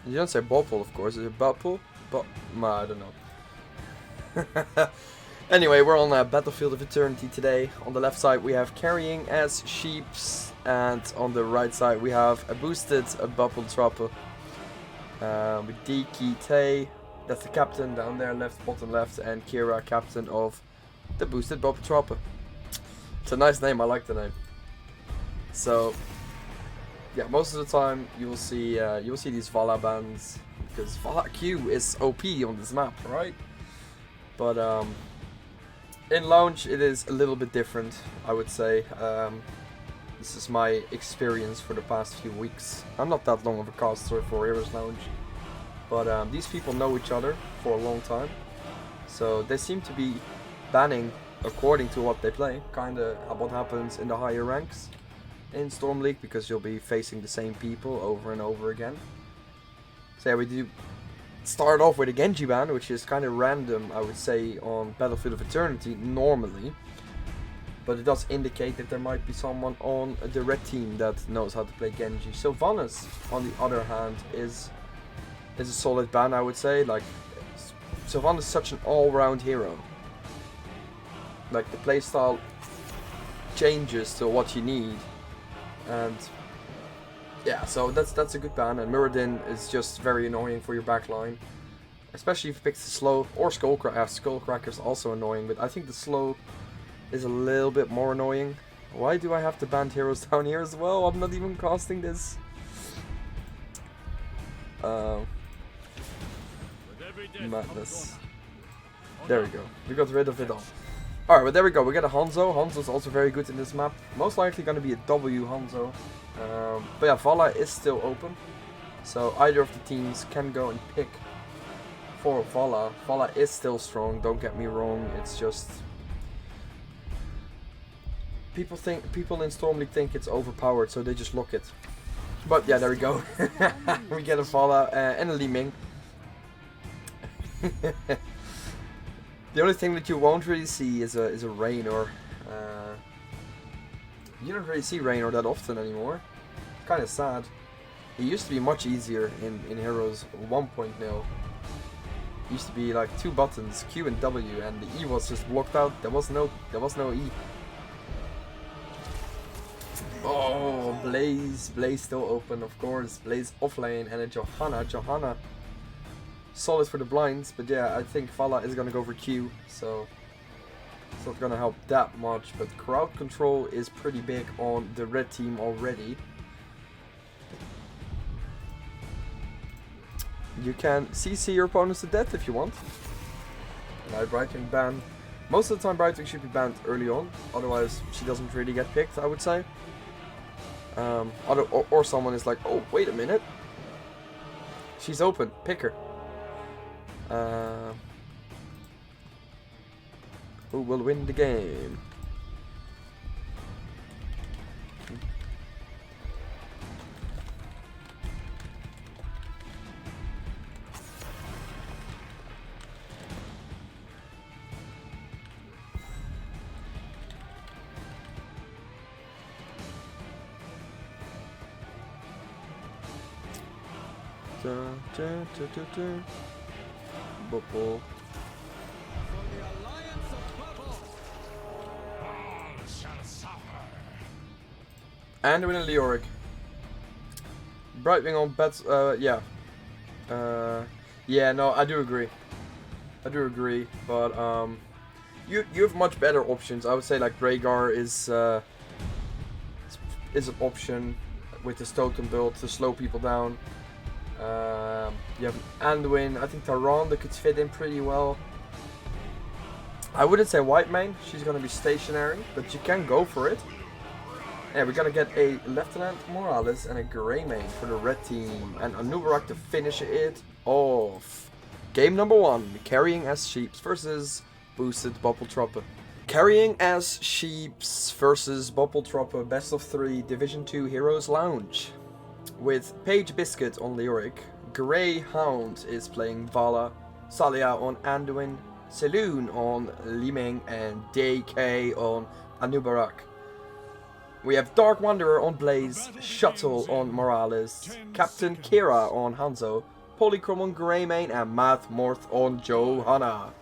You don't say Boppel, of course. Is it Boppel? I don't know. Anyway, we're on a Battlefield of Eternity today. On the left side we have Carrying as Sheeps, and on the right side we have a Boosted Boppeltruppe. With Diki Tay, that's the captain down there, bottom left, and Kira, captain of the Boosted Boppeltruppe. It's a nice name, I like the name. So, yeah, most of the time you will see these Vala bans, because Vala Q is OP on this map, right? But in launch it is a little bit different, I would say. This is my experience for the past few weeks. I'm not that long of a caster for Heroes Lounge, but these people know each other for a long time, so they seem to be banning according to what they play, kinda what happens in the higher ranks in Storm League, because you'll be facing the same people over and over again. So yeah, we do start off with a Genji ban, which is kind of random, I would say, on Battlefield of Eternity normally. But it does indicate that there might be someone on the red team that knows how to play Genji. Sylvanas, on the other hand, is a solid ban, I would say. Like, Sylvanas is such an all-round hero. Like, the playstyle changes to what you need. And yeah, so that's a good ban. And Muradin is just very annoying for your backline, especially if you pick the slow, or Skullcracker is also annoying, but I think the slow is a little bit more annoying. Why do I have to ban heroes down here as well? I'm not even casting this. Madness. There we go. We got rid of it all. Alright, but there we go. We get a Hanzo. Hanzo's also very good in this map. Most likely going to be a W Hanzo. But yeah, Vala is still open. So either of the teams can go and pick for Vala. Vala is still strong, don't get me wrong. It's just people in Storm League think it's overpowered, so they just look it. But yeah, there we go. We get a Vala and a Li Ming. The only thing that you won't really see is a Raynor. You don't really see Raynor that often anymore. Kind of sad. It used to be much easier in Heroes 1.0. Used to be like 2 buttons, Q and W, and the E was just blocked out. There was no E. Oh, Blaze still open, of course. Blaze offlane, and a Johanna. Solid for the blinds, but yeah, I think Vala is gonna go for Q, so it's not gonna help that much. But crowd control is pretty big on the red team already. You can CC your opponents to death if you want. Brightwing ban. Most of the time Brightwing should be banned early on, otherwise she doesn't really get picked, I would say. Or someone is like, oh, wait a minute. She's open, pick her. Who will win the game? Bubble. And we win a Leoric. Brightwing on bets, yeah. Yeah, no, I do agree. But you have much better options. I would say like Rhaegar is an option with his totem build to slow people down. You have Anduin. I think Tyrande could fit in pretty well. I wouldn't say white main, she's gonna be stationary, but you can go for it. Yeah, we're gonna get a Lieutenant Morales and a grey main for the red team, and Anubarak to finish it off. Game number 1, Carrying as Sheeps versus Boosted Boppeltruppe. Carrying as Sheeps versus Boppeltruppe, best of 3, Division 2 Heroes Lounge. With Page Biscuit on Leoric, Grey Hound is playing Vala, Salia on Anduin, Saloon on Li Ming, and DK on Anubarak. We have Dark Wanderer on Blaze, Shuttle on Morales, Captain Kira on Hanzo, Polychrome on Greymane, and Math Morth on Johanna.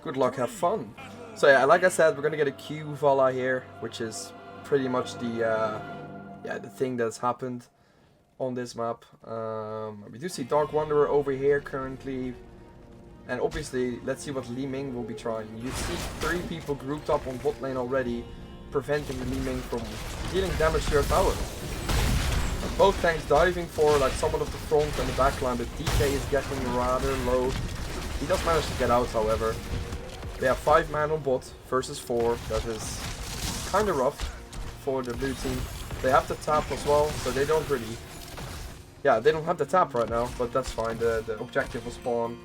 Good luck, have fun. So yeah, like I said, we're gonna get a Q Vala here, which is pretty much the the thing that's happened on this map. We do see Dark Wanderer over here currently. And obviously, let's see what Li Ming will be trying. You see 3 people grouped up on bot lane already, preventing Li Ming from dealing damage to your tower. And both tanks diving for like somewhat of the front and the back line, but DK is getting rather low. He does manage to get out, however. They have 5 man on bot versus 4. That is kind of rough for the blue team. They have the tap as well, so they don't really... Yeah, they don't have the tap right now, but that's fine. The objective will spawn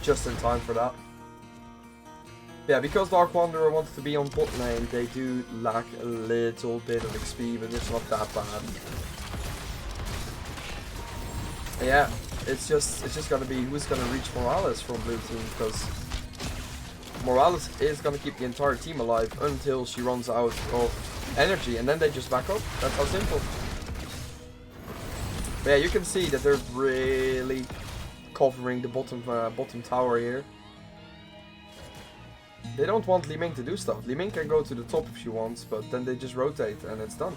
just in time for that. Yeah, because Dark Wanderer wanted to be on bot lane, they do lack a little bit of XP, but it's not that bad. Yeah, it's just gonna be who's gonna reach Morales from blue team, because Morales is gonna keep the entire team alive until she runs out of energy, and then they just back up. That's how simple. But yeah, you can see that they're really covering the bottom tower here. They don't want Li Ming to do stuff. Li Ming can go to the top if she wants, but then they just rotate and it's done.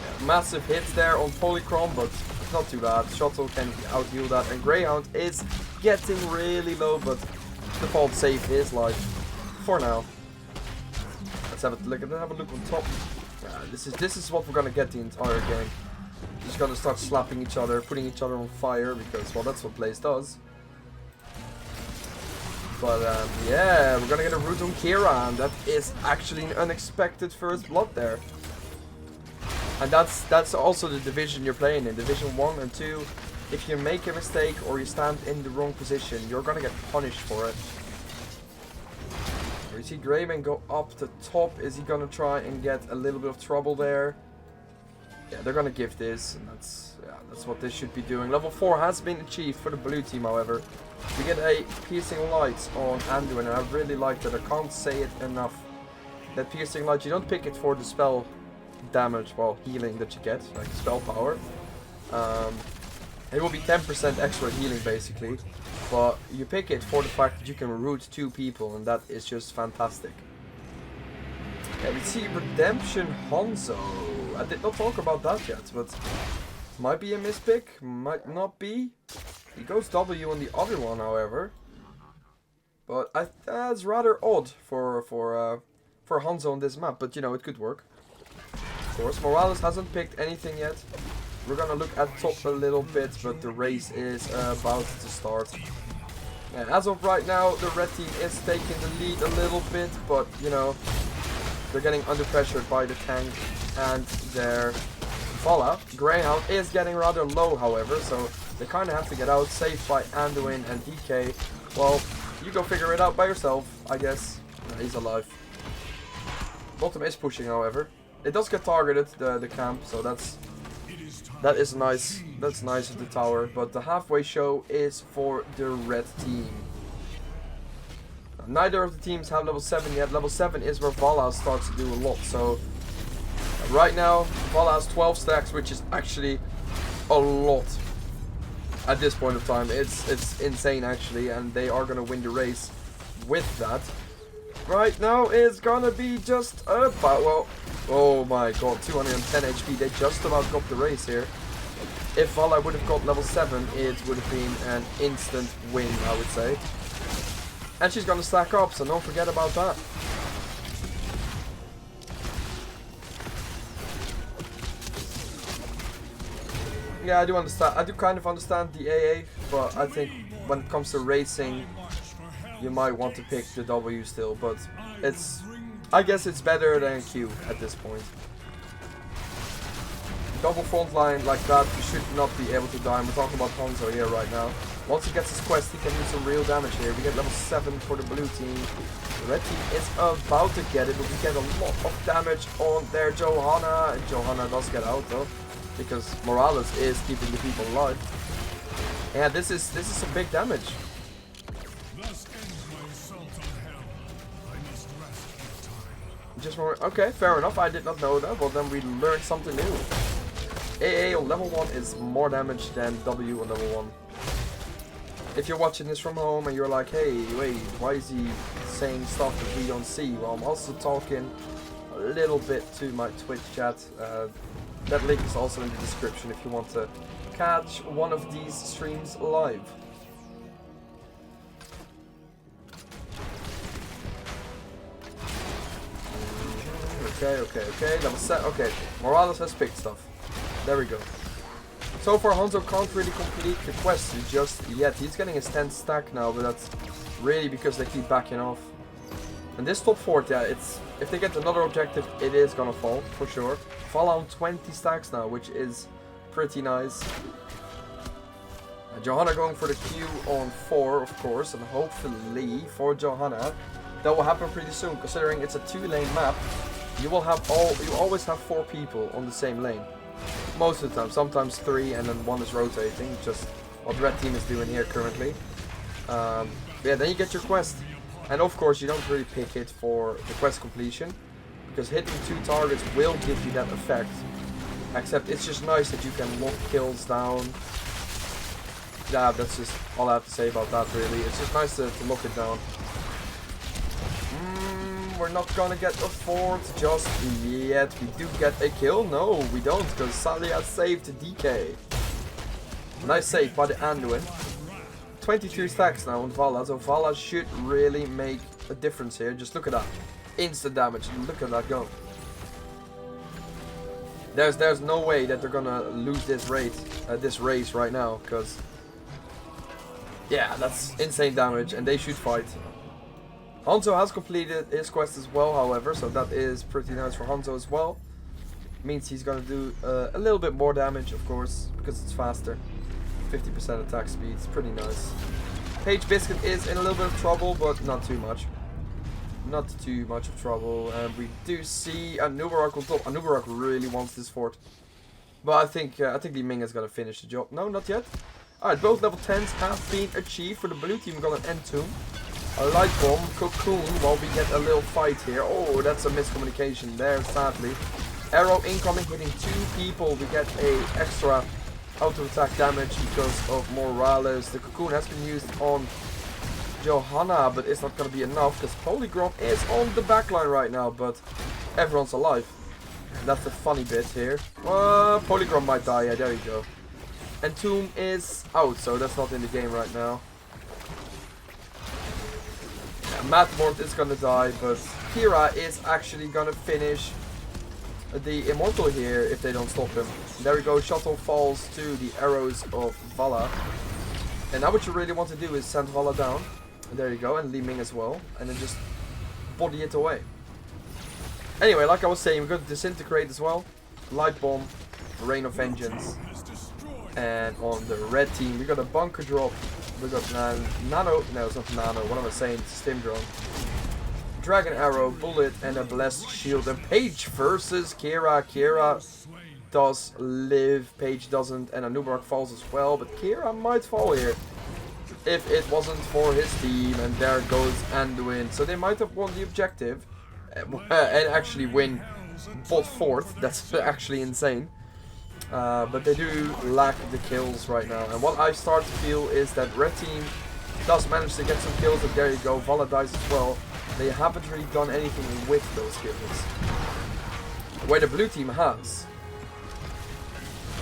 Yeah, massive hits there on Polychrome, but not too bad. Shuttle can out-heal that, and Greyhound is getting really low, but default save his life for now. Let's have a look on top. This is what we're gonna get the entire game. Just gonna start slapping each other, putting each other on fire, because, well, that's what Blaze does. But yeah, we're gonna get a root on Kira, and that is actually an unexpected first blood there. And that's also the division you're playing in, Division 1 and 2. If you make a mistake or you stand in the wrong position, you're gonna get punished for it. You see Greymane go up the top. Is he gonna try and get a little bit of trouble there? Yeah, they're gonna give this, and that's what they should be doing. Level 4 has been achieved for the blue team, however. We get a Piercing Light on Anduin, and I really like that. I can't say it enough. That Piercing Light, you don't pick it for the spell damage, well, healing that you get, like spell power. It will be 10% extra healing, basically. But you pick it for the fact that you can root 2 people, and that is just fantastic. Yeah, we see Redemption Hanzo. I did not talk about that yet, but might be a mispick, might not be. He goes W on the other one, however. But that's rather odd for Hanzo on this map, but you know, it could work. Of course, Morales hasn't picked anything yet. We're gonna look at top a little bit, but the race is about to start. And as of right now, the red team is taking the lead a little bit, but you know, they're getting under pressure by the tank and their Vala. Greyhound is getting rather low, however, so they kind of have to get out. Saved by Anduin and DK. Well, you go figure it out by yourself, I guess. No, he's alive. Bottom is pushing, however. It does get targeted, the camp, so that is nice. That's nice of the tower, but the halfway show is for the red team. Neither of the teams have level 7 yet. Level 7 is where Vala starts to do a lot. So right now, Vala has 12 stacks, which is actually a lot at this point of time. It's insane, actually, and they are gonna win the race with that. Right now, it's gonna be just about, well, oh my god, 210 HP. They just about got the race here. If Vala would have got level 7, it would have been an instant win, I would say. And she's gonna stack up, so don't forget about that. Yeah, I do understand. I do kind of understand the AA, but I think when it comes to racing, you might want to pick the W still. But I guess it's better than Q at this point. Double front line like that, you should not be able to die. And we're talking about Hanzo here right now. Once he gets his quest, he can do some real damage here. We get level 7 for the blue team. The red team is about to get it, but we get a lot of damage on their Johanna. And Johanna does get out though, because Morales is keeping the people alive. Yeah, this is some big damage. Just more. Okay, fair enough. I did not know that. Well, then we learned something new. AA on level 1 is more damage than W on level 1. If you're watching this from home and you're like, hey, wait, why is he saying stuff that we don't see? Well, I'm also talking a little bit to my Twitch chat. That link is also in the description if you want to catch one of these streams live. Okay, that was set. Okay, Morales has picked stuff. There we go. So far, Hanzo can't really complete the quest just yet. He's getting his 10th stack now, but that's really because they keep backing off. And this top 4, yeah, if they get another objective, it is gonna fall, for sure. Fall on 20 stacks now, which is pretty nice. Johanna going for the Q on 4, of course, and hopefully for Johanna, that will happen pretty soon, considering it's a 2-lane map. You always have 4 people on the same lane. Most of the time, sometimes 3 and then 1 is rotating, just what the red team is doing here currently. Yeah, then you get your quest. And of course you don't really pick it for the quest completion, because hitting 2 targets will give you that effect. Except it's just nice that you can lock kills down. Yeah, that's just all I have to say about that really. It's just nice to lock it down. We're not gonna get a 4th just yet. We do get a kill. No, we don't, because Salia saved DK. Nice save by the Anduin. 23 stacks now on Vala, so Vala should really make a difference here. Just look at that. Instant damage. Look at that go. There's no way that they're gonna lose this race right now, because yeah, that's insane damage and they should fight. Hanzo has completed his quest as well, however, so that is pretty nice for Hanzo as well. Means he's gonna do a little bit more damage, of course, because it's faster. 50% attack speed, it's pretty nice. Page Biscuit is in a little bit of trouble, but not too much. Not too much of trouble, and we do see Anubarak on top. Anubarak really wants this fort, but I think Li Ming is gonna finish the job. No, not yet. Alright, both level 10s have been achieved. For the blue team, we got an Entomb, a Light Bomb, Cocoon, while we get a little fight here. Oh, that's a miscommunication there, sadly. Arrow incoming, hitting 2 people. We get a extra auto-attack damage because of Morales. The Cocoon has been used on Johanna, but it's not going to be enough because Polygrom is on the backline right now, but everyone's alive. And that's the funny bit here. Polygrom might die, yeah, there you go. And Tomb is out, so that's not in the game right now. Yeah, Matmort is gonna die, but Kira is actually gonna finish the Immortal here if they don't stop him. There we go, Shuttle falls to the arrows of Vala. And now what you really want to do is send Vala down. And there you go, and Li Ming as well. And then just body it away. Anyway, like I was saying, we're going to disintegrate as well. Light Bomb, Rain of Vengeance. And on the red team, we got a bunker drop. We got nano. No, it's not nano. What am I saying? It's Stim Drone. Dragon Arrow, Bullet, and a Blessed Shield. And Paige versus Kira. Kira does live, Paige doesn't, and Anubarak falls as well. But Kira might fall here if it wasn't for his team. And there goes Anduin. So they might have won the objective and actually win bot 4th. That's actually insane. But they do lack the kills right now. And what I start to feel is that red team does manage to get some kills. And there you go, Vala dies as well. They haven't really done anything with those kills. Where the blue team has.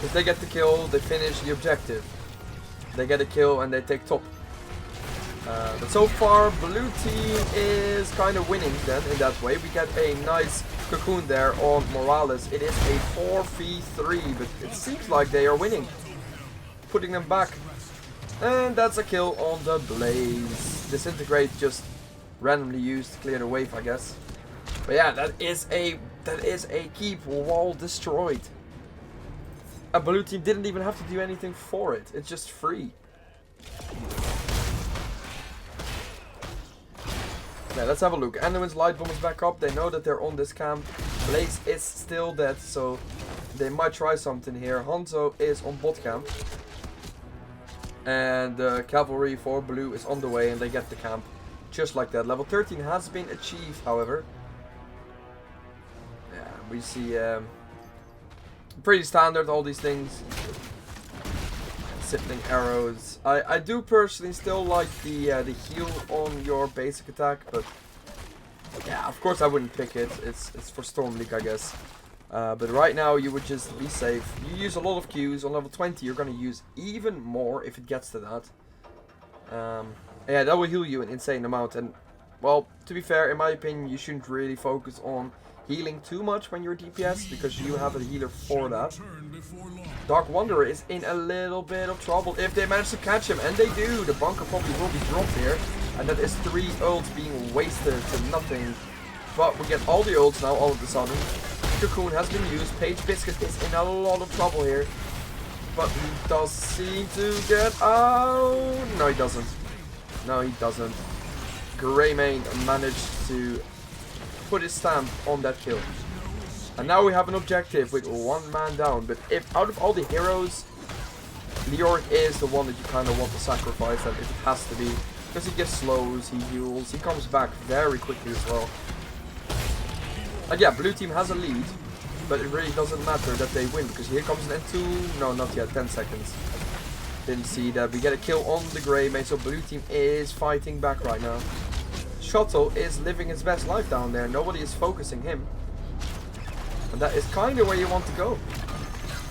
If they get the kill, they finish the objective. They get a kill and they take top. But so far, blue team is kind of winning then in that way. We get a nice Cocoon there on Morales. It is a 4v3, but it seems like they are winning. Putting them back. And that's a kill on the Blaze. Disintegrate just randomly used to clear the wave, I guess. But yeah, that is a keep wall destroyed. A blue team didn't even have to do anything for it. It's just free. Yeah, let's have a look. Anduin's Light Bomb is back up. They know that they're on this camp. Blaze is still dead, so they might try something here. Hanzo is on bot camp. And the cavalry for blue is on the way and they get the camp. Just like that. Level 13 has been achieved, however. Yeah, we see Pretty standard, all these things. Sibling arrows. I do personally still like the heal on your basic attack, but yeah, of course I wouldn't pick it. It's for Storm League, I guess. But right now you would just be safe. You use a lot of Qs. On level 20 you're going to use even more if it gets to that. Yeah, that will heal you an insane amount. And, well, to be fair, in my opinion, you shouldn't really focus on healing too much when you're DPS, because you have a healer for that. Dark Wanderer is in a little bit of trouble if they manage to catch him, and they do. The bunker probably will be dropped here, and that is 3 ults being wasted to nothing. But we get all the ults now all of a sudden. Cocoon has been used. Page Biscuit is in a lot of trouble here, but he does seem to get out. No, he doesn't. No, he doesn't. Greymane managed to put his stamp on that kill. And now we have an objective with 1 man down. But if out of all the heroes, Leoric is the one that you kind of want to sacrifice, and if it has to be. Because he gets slows, he heals, he comes back very quickly as well. And yeah, blue team has a lead, but it really doesn't matter that they win, because here comes an N2, no, not yet, 10 seconds. Didn't see that. We get a kill on the Greymane, so blue team is fighting back right now. Shuttle is living his best life down there. Nobody is focusing him. And that is kind of where you want to go.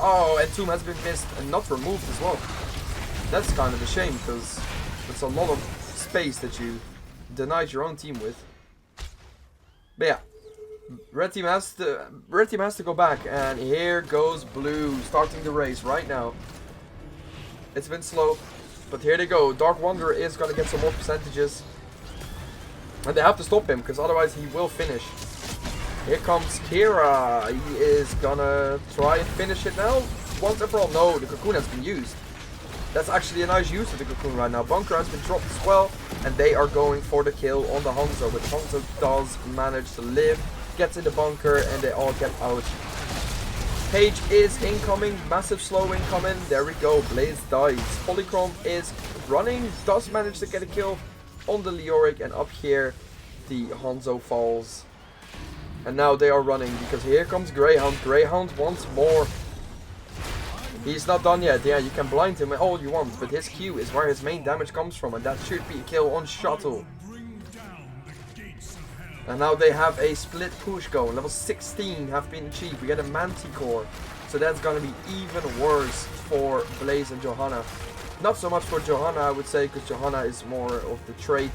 Oh, and Tomb has been missed and not removed as well. That's kind of a shame, because it's a lot of space that you denied your own team with. But yeah, red team has to go back, and here goes blue starting the race right now. It's been slow, but here they go. Dark Wanderer is gonna get some more percentages. And they have to stop him, because otherwise he will finish. Here comes Kira. He is gonna try and finish it now. Once and for all. No, the Cocoon has been used. That's actually a nice use of the Cocoon right now. Bunker has been dropped as well. And they are going for the kill on the Hanzo. But Hanzo does manage to live. Gets in the bunker and they all get out. Page is incoming. Massive slow incoming. There we go. Blaze dies. Polychrome is running. Does manage to get a kill on the Leoric, and up here the Hanzo falls. And now they are running, because here comes Greyhound. Greyhound wants more. He's not done yet. Yeah, you can blind him all you want, but his Q is where his main damage comes from, and that should be a kill on Shuttle. And now they have a split push going. Level 16 have been achieved. We get a Manticore, so that's gonna be even worse for Blaze and Johanna. Not so much for Johanna, I would say, because Johanna is more of the trait.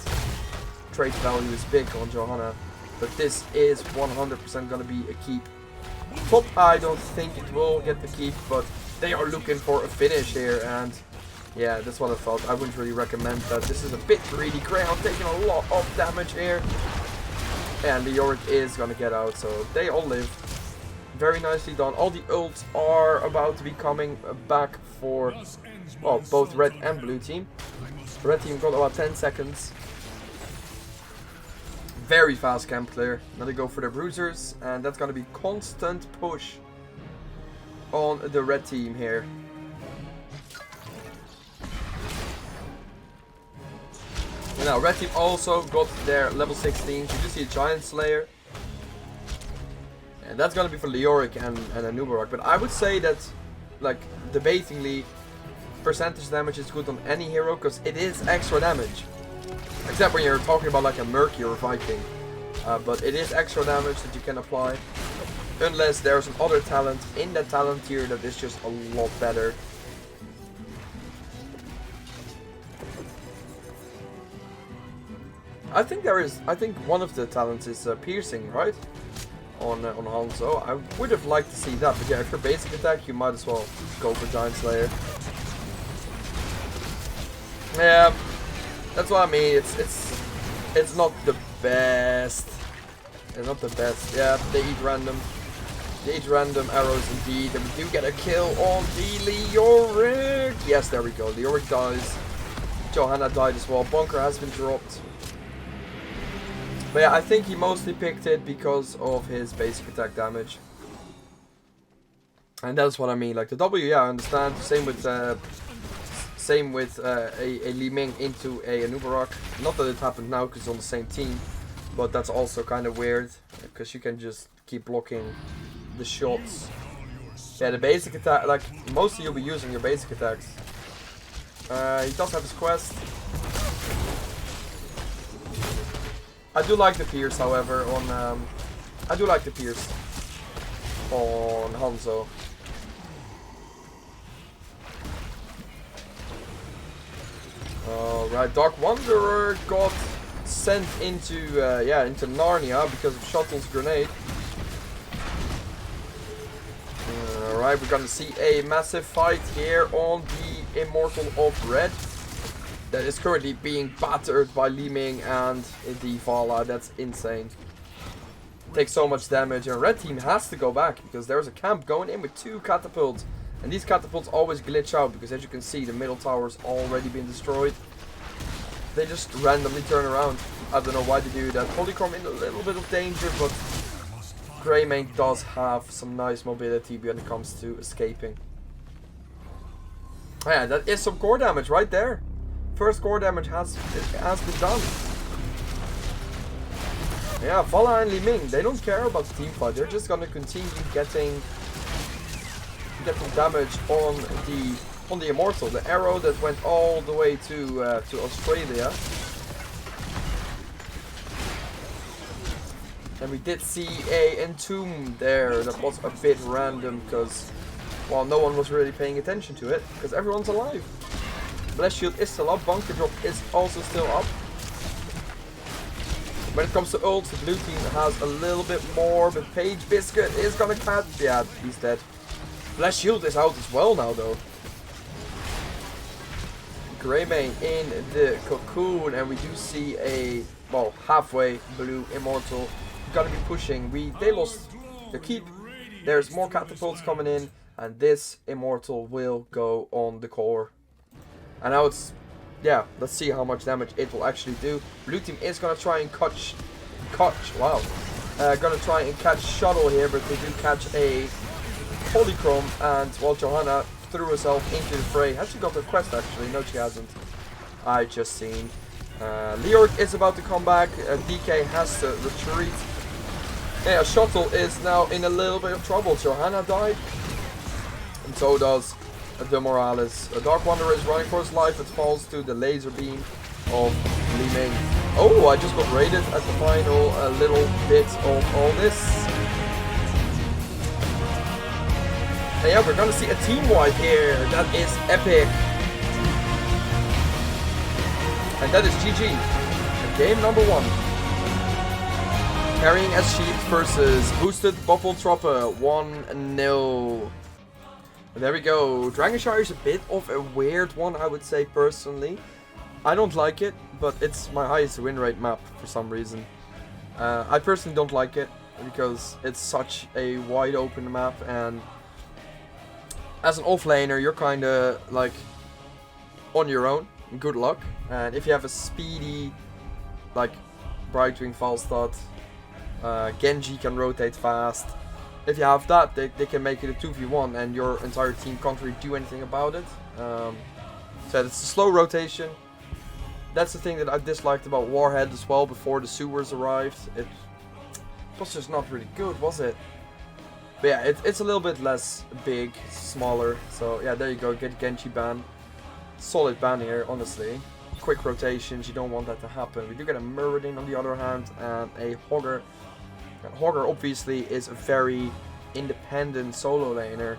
Trait value is big on Johanna. But this is 100% going to be a keep. Top, I don't think it will get the keep, but they are looking for a finish here. And yeah, that's what I thought. I wouldn't really recommend that. This is a bit greedy. Greyhound taking a lot of damage here. And the Yorick is going to get out, so they all live. Very nicely done. All the ults are about to be coming back for, well, both red and blue team. Red team got about 10 seconds. Very fast camp clear. Now they go for the bruisers, and that's going to be constant push on the red team here. And now red team also got their level 16. So you see a Giant Slayer. And that's going to be for Leoric and a Nubarak. But I would say that, like, debatingly, percentage damage is good on any hero, because it is extra damage. Except when you're talking about like a Mercy or Viking. But it is extra damage that you can apply. Unless there's another talent in that talent tier that is just a lot better. I think one of the talents is piercing, right? On Hanzo. I would have liked to see that, but yeah, if you're basic attack, you might as well go for Giant Slayer. Yeah, that's what I mean. It's not the best. It's not the best. Yeah, they eat random. They eat random arrows indeed, and we do get a kill on the Leoric. Yes, there we go. Leoric dies. Johanna died as well. Bunker has been dropped. But yeah, I think he mostly picked it because of his basic attack damage. And that's what I mean. Like the W, yeah, I understand. Same with a Li Ming into a Nubarak. Not that it happened now because it's on the same team. But that's also kind of weird. Because you can just keep blocking the shots Yeah, the basic attack, like, mostly you'll be using your basic attacks. He does have his quest. I do like the Pierce, however, on, I do like the Pierce on Hanzo. Alright, Dark Wanderer got sent into, into Narnia because of Shuttle's grenade. Alright, we're gonna see a massive fight here on the Immortal of Red. That is currently being battered by Li Ming and the Vala. That's insane. Takes so much damage, and Red Team has to go back because there's a camp going in with 2 catapults. And these catapults always glitch out because, as you can see, the middle tower's already been destroyed. They just randomly turn around. I don't know why they do that. Polychrome in a little bit of danger, but Greymane does have some nice mobility when it comes to escaping. Yeah, that is some core damage right there. First core damage has been done. Yeah, Vala and Li Ming, they don't care about the team fight. They're just gonna continue getting damage on the Immortal. The arrow that went all the way to Australia. And we did see a entomb there that was a bit random because, well, no one was really paying attention to it because everyone's alive. Blast Shield is still up, Bunker Drop is also still up. When it comes to ults, the blue team has a little bit more, but Page Biscuit is gonna catch. Yeah, he's dead. Blast Shield is out as well now, though. Greymane in the cocoon, and we do see a, well, halfway blue Immortal. Gotta be pushing. They lost the keep. There's more catapults coming in, and this Immortal will go on the core. And now it's, yeah, let's see how much damage it will actually do. Blue team is gonna try and catch Shuttle here, but they do catch a Polychrome, and, well, Johanna threw herself into the fray. Has she got her quest actually? No, she hasn't. I just seen. Leoric is about to come back. DK has to retreat. Yeah, Shuttle is now in a little bit of trouble. Johanna died, and so does the Morales. A Dark Wanderer is running for his life. It falls to the laser beam of Li Ming. Oh, I just got raided at the final little bit of all this. And yeah, we're gonna see a team wipe here. That is epic. And that is GG. Game number 1. Carrying as Sheep versus Boosted Boppeltruppe 1-0. There we go. Dragonshire is a bit of a weird one, I would say, personally. I don't like it, but it's my highest win rate map for some reason. I personally don't like it because it's such a wide open map, and as an offlaner, you're kind of like on your own. Good luck. And if you have a speedy, like, Brightwing Falstad, Genji can rotate fast. If you have that, they can make it a 2v1 and your entire team can't really do anything about it. So it's a slow rotation. That's the thing that I disliked about Warhead as well before the sewers arrived. It was just not really good, was it? But yeah, it's a little bit less big, smaller. So yeah, there you go, get Genji ban. Solid ban here, honestly. Quick rotations, you don't want that to happen. We do get a Muradin on the other hand, and a Hogger. And Hogger obviously is a very independent solo laner.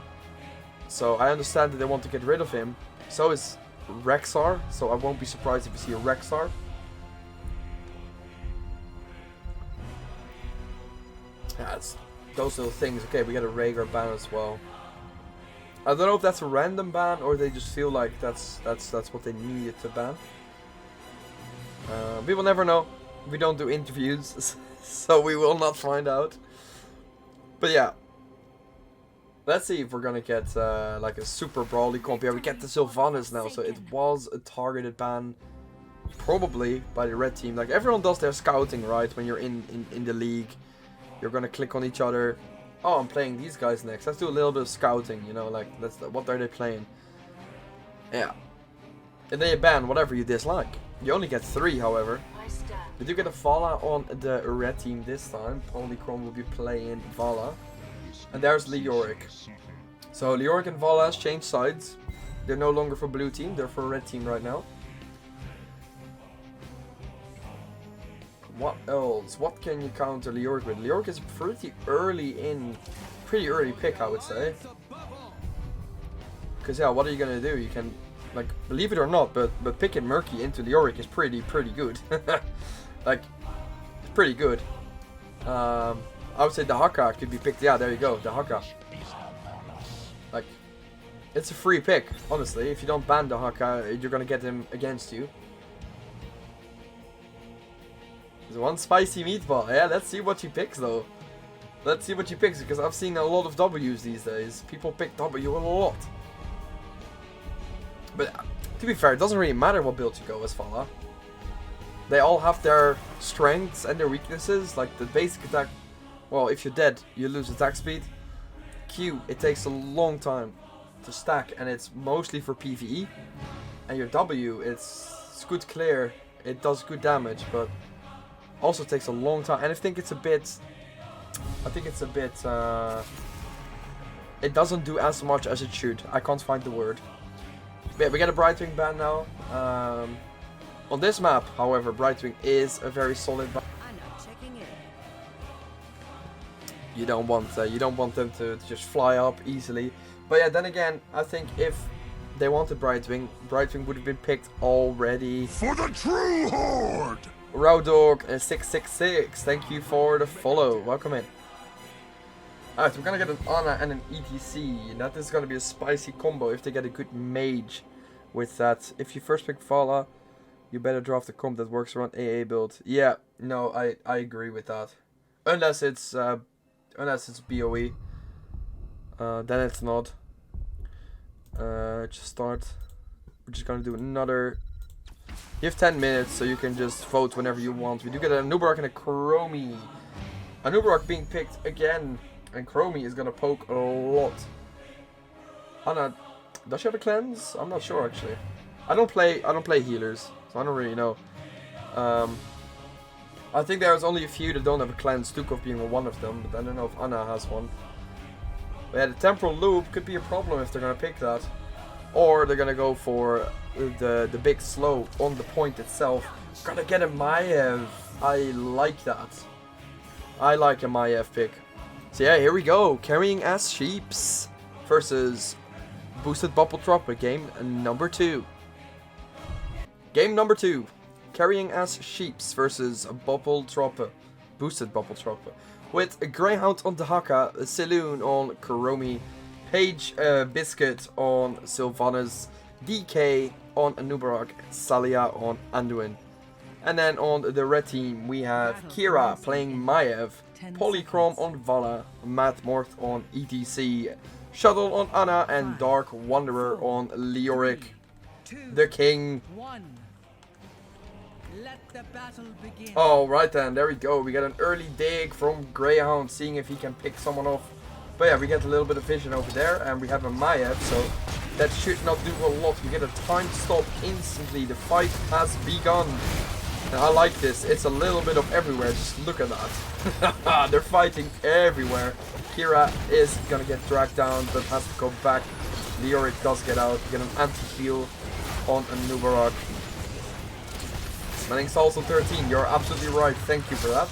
So I understand that they want to get rid of him. So is Rexar, so I won't be surprised if we see a Rexar. Yeah, it's those little things. Okay, we get a Rhaegar ban as well. I don't know if that's a random ban or they just feel like that's what they needed to ban. We will never know. We don't do interviews, so we will not find out. But yeah, let's see if we're gonna get like a super brawly comp. Yeah, we get the Sylvanas now, so it was a targeted ban, probably by the red team. Like everyone does their scouting, right? When you're in the league, you're gonna click on each other. Oh, I'm playing these guys next. Let's do a little bit of scouting, you know, like what are they playing? Yeah. And then you ban whatever you dislike. You only get 3, however. We do get a Vala on the red team this time. Polychrome will be playing Vala. And there's Leoric. So Leoric and Vala has changed sides. They're no longer for blue team, they're for red team right now. What else? What can you counter Leoric with? Leoric is pretty early pick, I would say. Because yeah, what are you gonna do? You can, like, believe it or not, but picking Murky into Leoric is pretty good. Like, it's pretty good. I would say the Haka could be picked. Yeah, there you go, the Haka. Like, it's a free pick, honestly. If you don't ban the Haka, you're gonna get him against you. There's one spicy meatball. Yeah, let's see what he picks though. Let's see what he picks, because I've seen a lot of W's these days. People pick W a lot. But to be fair, it doesn't really matter what build you go as Vala. They all have their strengths and their weaknesses. Like the basic attack, well, if you're dead, you lose attack speed. Q, it takes a long time to stack, and it's mostly for PvE. And your W, it's good clear, it does good damage, but also takes a long time. And I think it's a bit, it doesn't do as much as it should. I can't find the word. But yeah, we get a Brightwing ban now. On this map, however, Brightwing is a very solid ban. You don't want them to just fly up easily. But yeah, then again, I think if they wanted Brightwing, Brightwing would have been picked already. For the true horde! Rowdog 666, thank you for the follow. Welcome in. Alright, we're gonna get an Ana and an ETC. And that is gonna be a spicy combo if they get a good mage with that. If you first pick Vala, you better draft a comp that works around AA build. Yeah, no, I agree with that. Unless it's BOE. Then it's not. Just start. We're just gonna do another. You have 10 minutes, so you can just vote whenever you want. We do get a Nubarak and a Chromie. A Nubarak being picked again, and Chromie is gonna poke a lot. Ana, does she have a cleanse? I'm not sure actually. I don't play healers, so I don't really know. I think there's only a few that don't have a cleanse, Stukov being one of them, but I don't know if Ana has one. But yeah, the temporal loop could be a problem if they're gonna pick that. Or they're gonna go for the big slow on the point itself. Gotta get a Maiev. I like that. I like a Maiev pick. So yeah, here we go. Carrying Ass Sheeps versus Boosted Boppeltruppe, game number 2. Game number 2. Carrying Ass Sheeps versus Boppeltruppe. Boosted Boppeltruppe. With a Greyhound on the Haka, a Saloon on Chromie, Page Biscuit on Sylvanas, DK on Nubarak, Salia on Anduin. And then on the red team we have Kira playing Maiev, Polychrome on Vala, Matt Morth on ETC, Shuttle on Ana, and Dark Wanderer on Leoric, the King. Oh, right then, there we go. We get an early dig from Greyhound, seeing if he can pick someone off. But yeah, we get a little bit of vision over there, and we have a Maiev, so that should not do a lot. We get a time stop instantly. The fight has begun. And I like this. It's a little bit of everywhere. Just look at that. They're fighting everywhere. Kira is gonna get dragged down, but has to go back. Leoric does get out. We get an anti-heal on a Nubarak. Smelling Salts on 13. You're absolutely right. Thank you for that.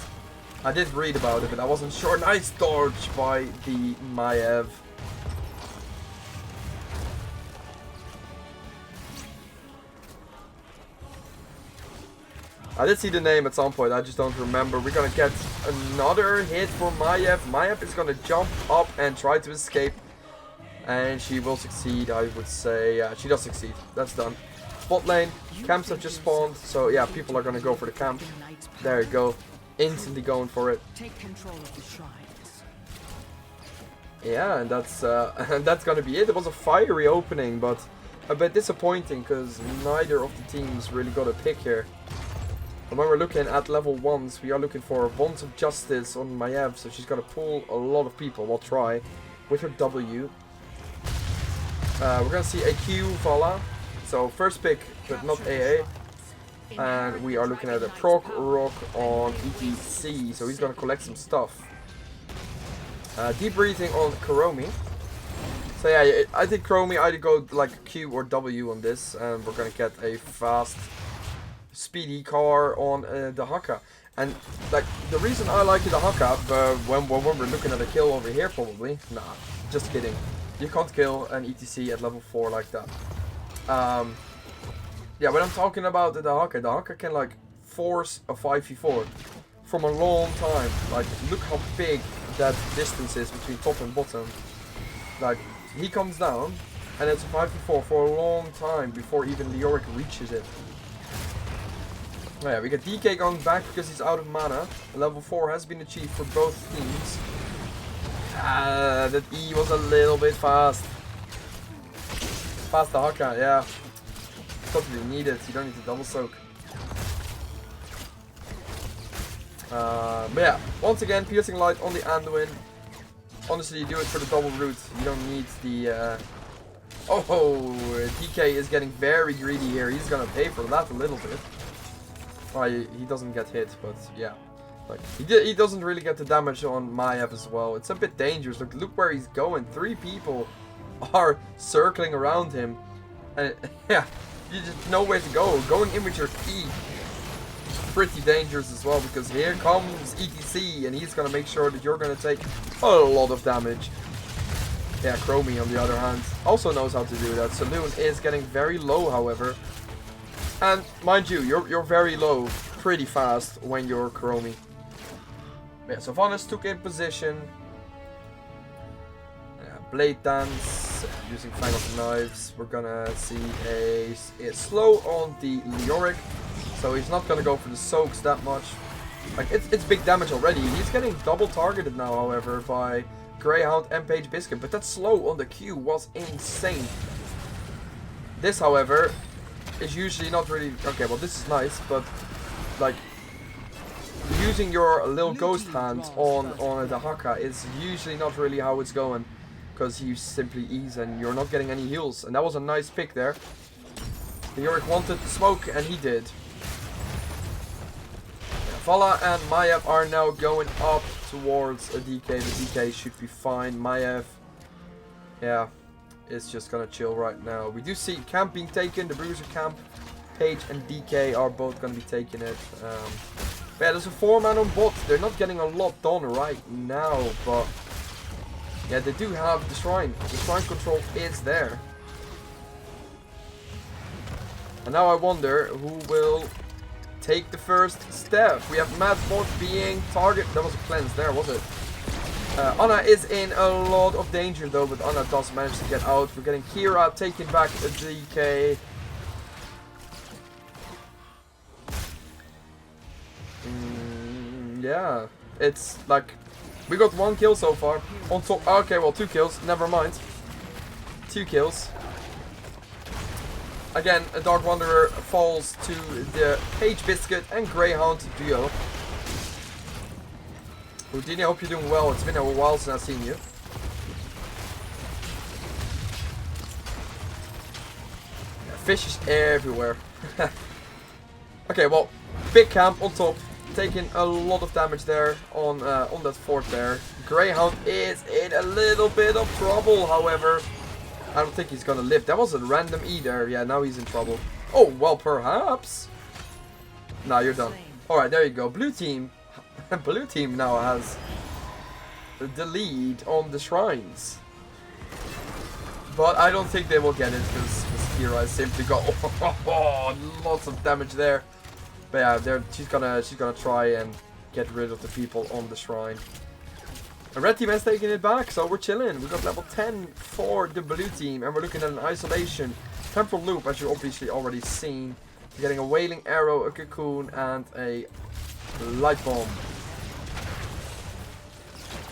I did read about it, but I wasn't sure. Nice dodge by the Maiev. I did see the name at some point, I just don't remember. We're gonna get another hit for Maiev. Maiev is gonna jump up and try to escape. And she will succeed, I would say. Yeah, she does succeed. That's done. Bot lane, camps have just spawned, so yeah, people are gonna go for the camp. There you go. Instantly going for it. Take control of the shrines. Yeah, and that's gonna be it. It was a fiery opening, but a bit disappointing because neither of the teams really got a pick here. And when we're looking at level 1s, we are looking for Bonds of Justice on Maiev, so she's gonna pull a lot of people. We'll try with her W. We're gonna see a Q Vala, so first pick, but not AA. And we are looking at a proc rock on ETC, so he's gonna collect some stuff. Deep breathing on Chromie. So yeah, I think Chromie either go like Q or W on this, and we're gonna get a fast, speedy car on the Haka. And like the reason I like the Haka, when we're looking at a kill over here, probably nah, just kidding. You can't kill an ETC at level 4 like that. Yeah, when I'm talking about the Haka can like force a 5v4 from a long time. Like look how big that distance is between top and bottom. Like he comes down and it's a 5v4 for a long time before even Leoric reaches it. Oh yeah, we get DK going back because he's out of mana. Level 4 has been achieved for both teams. That E was a little bit fast. Past the Haka, yeah. Totally need it, you don't need to double soak. But yeah, once again, Piercing Light on the Anduin. Honestly, you do it for the double root. You don't need the... Oh, DK is getting very greedy here. He's gonna pay for that a little bit. Oh, he doesn't get hit, but yeah. Like he doesn't really get the damage on Maiev as well. It's a bit dangerous. Look where he's going. 3 people are circling around him. And yeah, you just know where to go. Going in with your E. Pretty dangerous as well, because here comes ETC and he's gonna make sure that you're gonna take a lot of damage. Yeah, Chromie on the other hand also knows how to do that. Saloon is getting very low, however. And mind you, you're very low pretty fast when you're Chromie. Yeah, so Vanis took in position. Blade Dance, using Fang of Knives. We're gonna see a slow on the Leoric. So he's not gonna go for the soaks that much. Like it's big damage already. He's getting double targeted now, however, by Greyhound and Page Biscuit. But that slow on the Q was insane. This, however, is usually not really okay. Well, this is nice, but like using your little ghost hand on the Haka is usually not really how it's going, because you simply ease and you're not getting any heals. And that was a nice pick there. Leoric wanted smoke and he did. Vala and Maiev are now going up towards a DK. The DK should be fine. Maiev, yeah, is just gonna chill right now. We do see camp being taken. The Bruiser camp. Page and DK are both gonna be taking it. But yeah, there's a 4-man on bot. They're not getting a lot done right now, but yeah, they do have the shrine. The shrine control is there. And now I wonder who will take the first step. We have Madbot being target. That was a cleanse there, was it? Anna is in a lot of danger though, but Anna does manage to get out. We're getting Kira taking back a DK. Yeah, it's like we got 1 kill so far. On top, okay, well 2 kills. Never mind. 2 kills. Again, a Dark Wanderer falls to the Page Biscuit and Greyhound duo. Houdini, I hope you're doing well. It's been a while since I've seen you. Yeah, fish is everywhere. Okay, well, big camp on top, taking a lot of damage there on that fort there. Greyhound is in a little bit of trouble, however. I don't think he's gonna live. That was a random E there. Yeah, now he's in trouble. Oh, well, perhaps. Nah, you're done. Alright, there you go. Blue team. Blue team now has the lead on the shrines. But I don't think they will get it, because Kira simply got lots of damage there. But yeah, she's gonna try and get rid of the people on the shrine. The red team has taken it back, so we're chilling. We got level 10 for the blue team, and we're looking at an isolation, temporal loop, as you obviously already seen. We're getting a wailing arrow, a cocoon, and a light bomb.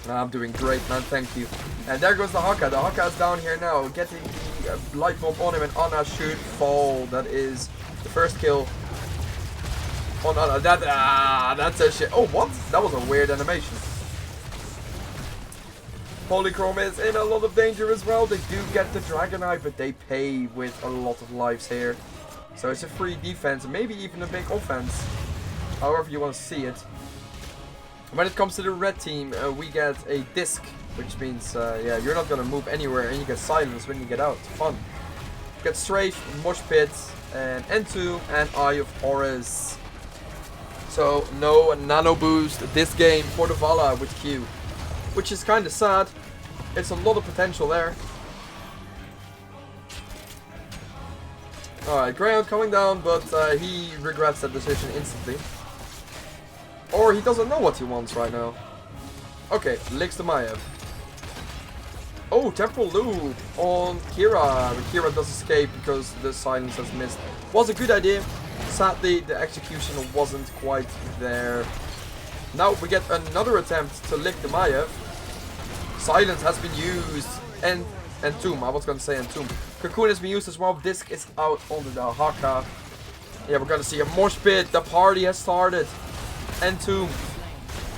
I'm doing great, man. Thank you. And there goes the Haka. The Haka is down here now, getting the light bomb on him, and Anna should fall. That is the first kill on Anna. That's a shit. Oh, what? That was a weird animation. Polychrome is in a lot of danger as well. They do get the Dragon Eye, but they pay with a lot of lives here. So it's a free defense, maybe even a big offense. However you want to see it. When it comes to the red team, we get a disc which means, yeah, you're not gonna move anywhere, and you get silenced when you get out. Fun. Get Strafe, Mosh Pit, and N2, and Eye of Horus. So, no nano boost this game for the Vala with Q, which is kind of sad. It's a lot of potential there. Alright, Greyhound coming down, but he regrets that decision instantly. Or he doesn't know what he wants right now. Okay, licks the Maiev. Oh, Temporal Loop on Kira. Kira does escape because the silence has missed. Was a good idea. Sadly, the execution wasn't quite there. Now we get another attempt to lick the Maiev. Silence has been used. And Tomb. I was going to say Tomb. Cocoon has been used as well. Disc is out onto the Haka. Yeah, we're going to see a Mosh Pit. The party has started. Tomb.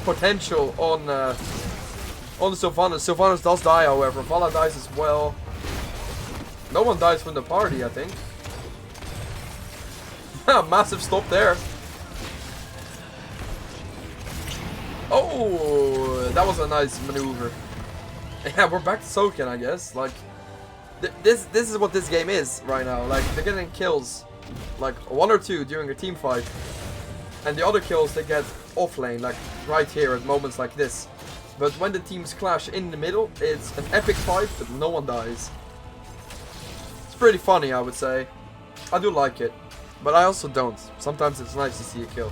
Potential on the Sylvanas. Sylvanas does die, however. Vala dies as well. No one dies from the party, I think. Massive stop there. Oh, that was a nice maneuver. Yeah, we're back to Soken, I guess. Like, this is what this game is right now. Like, they're getting kills, like 1 or 2 during a team fight, and the other kills they get off lane, like right here at moments like this. But when the teams clash in the middle, it's an epic fight, but no one dies. It's pretty funny, I would say. I do like it, but I also don't. Sometimes it's nice to see a kill.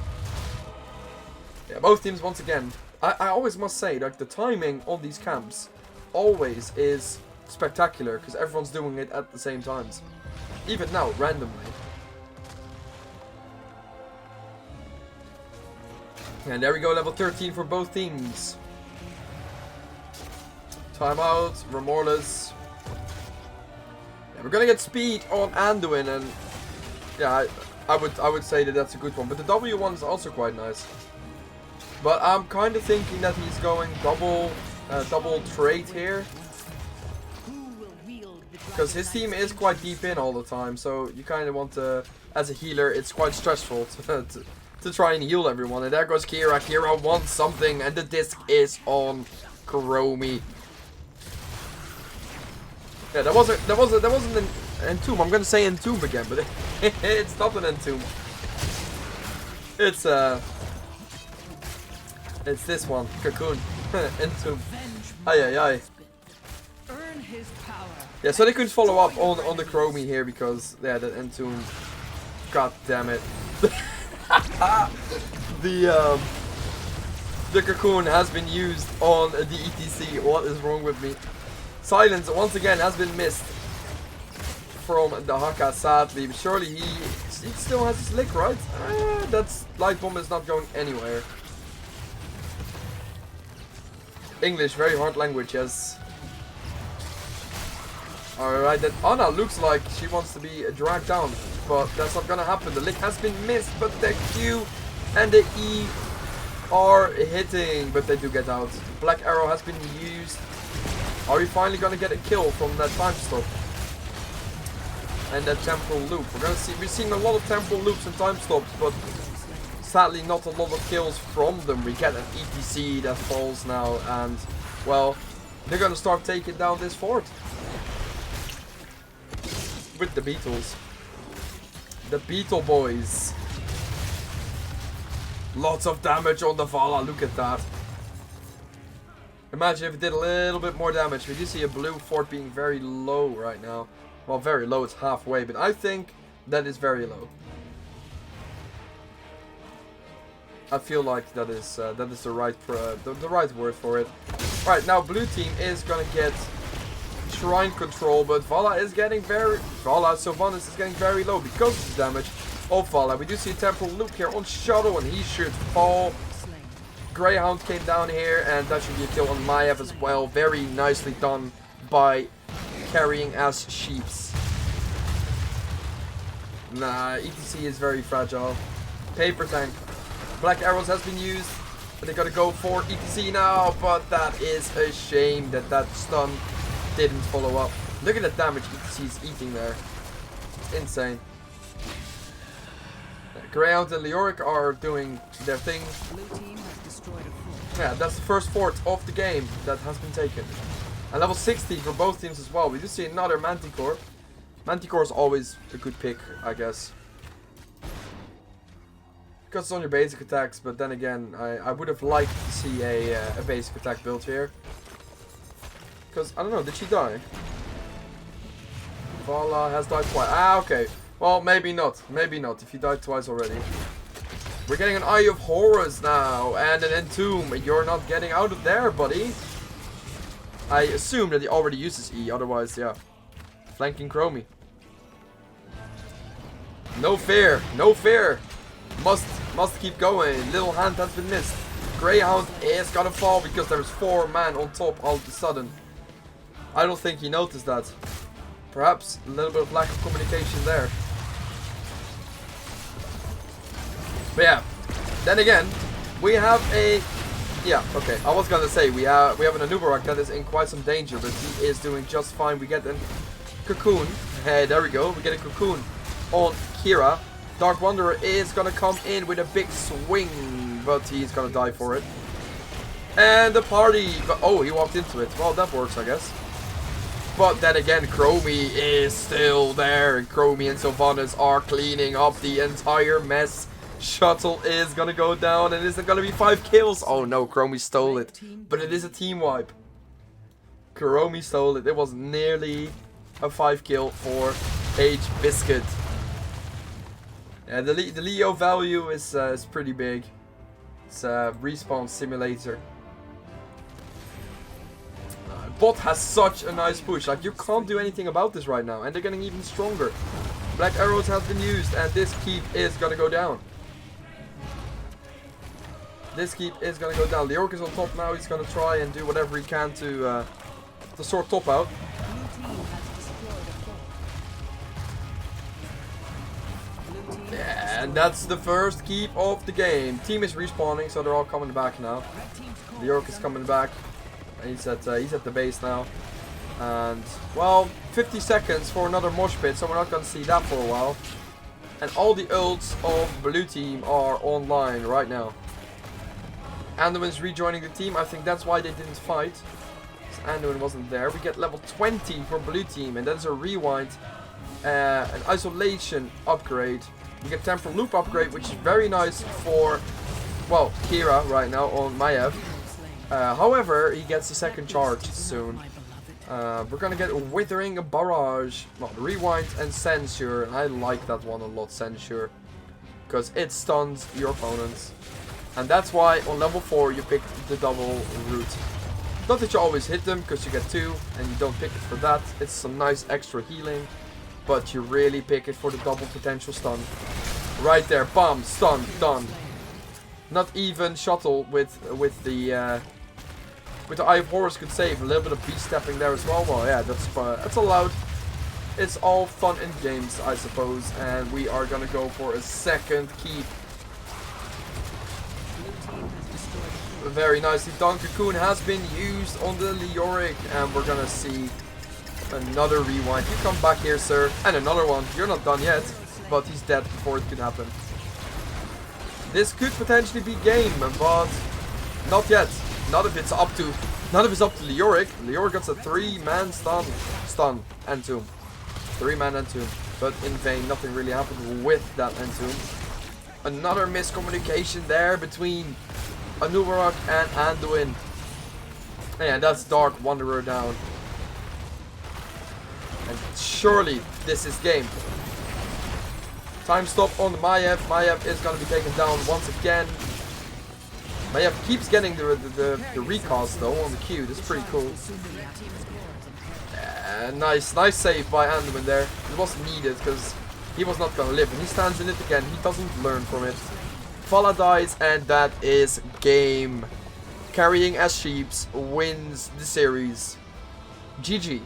Yeah, both teams once again. I always must say, like, the timing on these camps always is spectacular because everyone's doing it at the same times. Even now, randomly. And there we go, level 13 for both teams. Timeout, Remoreless. Yeah, we're gonna get speed on Anduin, and yeah, I would say that that's a good one. But the W1 is also quite nice. But I'm kind of thinking that he's going double trade here, because his team is quite deep in all the time. So you kind of want to, as a healer, it's quite stressful to try and heal everyone. And there goes Kira. Kira wants something, and the disc is on Chromie. Yeah, that wasn't an Entomb. I'm gonna say Entomb again, but it's not an Entomb. It's this one, Cocoon. Entomb. Aye aye aye. Yeah, so they couldn't follow up on the Chromie here because yeah, the Entomb. God damn it. The Cocoon has been used on the ETC. What is wrong with me? Silence once again has been missed from the Haka, sadly. But surely he still has his lick, right? That's light bomb is not going anywhere. English, very hard language, yes. Alright, that Anna looks like she wants to be dragged down, but that's not gonna happen. The lick has been missed, but the Q and the E are hitting, but they do get out. Black Arrow has been used. Are we finally gonna get a kill from that time stop? And that temporal loop. We're seeing a lot of temporal loops and time stops, but sadly not a lot of kills from them. We get an ETC that falls now, and well, they're gonna start taking down this fort. With the Beatles. The Beetle Boys. Lots of damage on the Vala, look at that. Imagine if it did a little bit more damage. We do see a blue fort being very low right now. Well, very low, it's halfway, but I think that is very low. I feel like that is the right word for it. Alright, now blue team is gonna get shrine control, but Vala is getting Sylvanas is getting very low because of the damage of Vala. We do see a temporal loop here on Shuttle, and he should fall. Greyhound came down here, and that should be a kill on Maiev as well. Very nicely done by carrying as sheeps. Nah, ETC is very fragile. Paper tank. Black arrows has been used, but they gotta go for ETC now, but that is a shame that stun didn't follow up. Look at the damage ETC is eating there. It's insane. Greyhound and Leoric are doing their thing. Yeah, that's the first fort of the game that has been taken. And level 60 for both teams as well. We do see another Manticore. Manticore is always a good pick, I guess. Because it's on your basic attacks, but then again, I would have liked to see a basic attack build here. Because, I don't know, did she die? Vala has died twice. Ah, okay. Well, maybe not. Maybe not, if you died twice already. We're getting an Eye of Horus now, and an Entomb. You're not getting out of there, buddy. I assume that he already uses E, otherwise, yeah. Flanking Chromie. No fear, no fear. Must keep going. Little hand has been missed. Greyhound is gonna fall because there's 4 men on top all of a sudden. I don't think he noticed that. Perhaps a little bit of lack of communication there. But yeah, then again, we have a... Yeah, okay, I was gonna say, we have an Anubarak that is in quite some danger, but he is doing just fine. We get a Cocoon. Hey, there we go. We get a Cocoon on Kira. Dark Wanderer is gonna come in with a big swing, but he's gonna die for it. And the party... Oh, he walked into it. Well, that works, I guess. But then again, Chromie is still there, and Chromie and Sylvanas are cleaning up the entire mess. Shuttle is gonna go down, and is it gonna be 5 kills? Oh no, Chromie stole it. But it is a team wipe. Chromie stole it. It was nearly a 5 kill for H Biscuit. Yeah, the Leo value is pretty big. It's a respawn simulator. Bot has such a nice push. Like, you can't do anything about this right now, and they're getting even stronger. Black arrows have been used, and this keep is gonna go down. This keep is gonna go down. Leoric is on top now. He's gonna try and do whatever he can to sort top out. Yeah, and that's the first keep of the game. Team is respawning, so they're all coming back now. Leoric is coming back. He's at the base now. And, well, 50 seconds for another mosh pit, so we're not going to see that for a while. And all the ults of blue team are online right now. Anduin's rejoining the team. I think that's why they didn't fight. Anduin wasn't there. We get level 20 for blue team, and that's a rewind. An isolation upgrade. We get temporal loop upgrade, which is very nice for, well, Kira right now on Maiev. However, he gets a second charge soon. We're gonna get a Withering Barrage, well, Rewind and Censure, and I like that one a lot, Censure, because it stuns your opponents. And that's why on level 4 you pick the double route. Not that you always hit them, because you get 2, and you don't pick it for that. It's some nice extra healing, but you really pick it for the double potential stun. Right there, bam, stun, done. Not even Shuttle with the Eye of Horus could save. A little bit of beast stepping there as well. Well, yeah, that's allowed. It's all fun and games, I suppose. And we are gonna go for a second keep. Very nicely done. Cocoon has been used on the Leoric, and we're gonna see another rewind. You come back here, sir, and another one. You're not done yet, but he's dead before it could happen. This could potentially be game, but not yet. Not if it's up to Leoric. Leoric gets a 3-man stun Entomb. 3-man Entomb. But in vain, nothing really happened with that Entomb. Another miscommunication there between Anubarak and Anduin. And that's Dark Wanderer down. And surely this is game. Time stop on the Maiev. Maiev is going to be taken down once again. Maiev keeps getting the recast though on the queue. That's pretty cool. Nice save by Anduin there. It was needed because he was not going to live. And he stands in it again. He doesn't learn from it. Vala dies, and that is game. Carrying as Sheeps wins the series. GG.